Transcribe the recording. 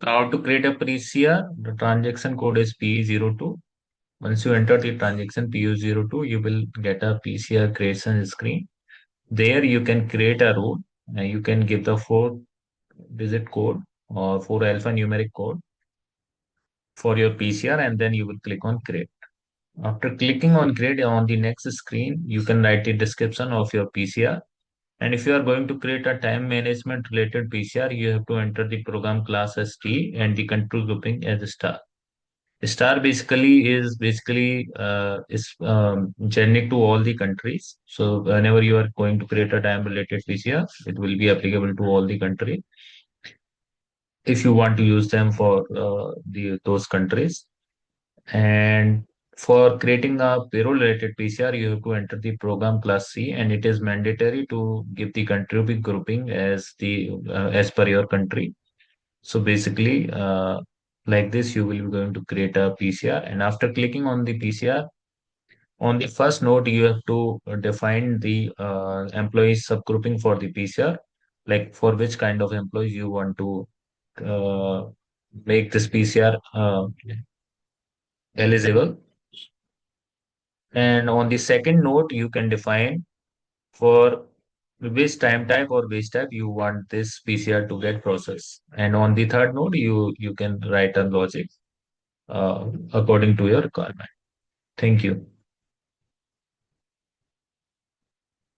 How to create a PCR? The transaction code is PE02. Once you enter the transaction PU02, you will get a PCR creation screen. There you can create a rule. You can give the four-digit code or four alphanumeric code for your PCR, and then you will click on create. After clicking on create on the next screen, you can write the description of your PCR. And if you are going to create a time management related PCR, you have to enter the program class as T and the control grouping as star. Star basically is generic to all the countries. So whenever you are going to create a time related PCR, it will be applicable to all the country if you want to use them for the those countries. And for creating a payroll related PCR, you have to enter the program class C, and it is mandatory to give the country grouping as the as per your country. So basically, like this, you will be going to create a PCR, and after clicking on the PCR, on the first node, you have to define the employees subgrouping for the PCR, like for which kind of employees you want to uh, make this PCR eligible. And on the second node, you can define for which time type or which type you want this PCR to get processed. And on the third node, you can write a logic according to your requirement. Thank you.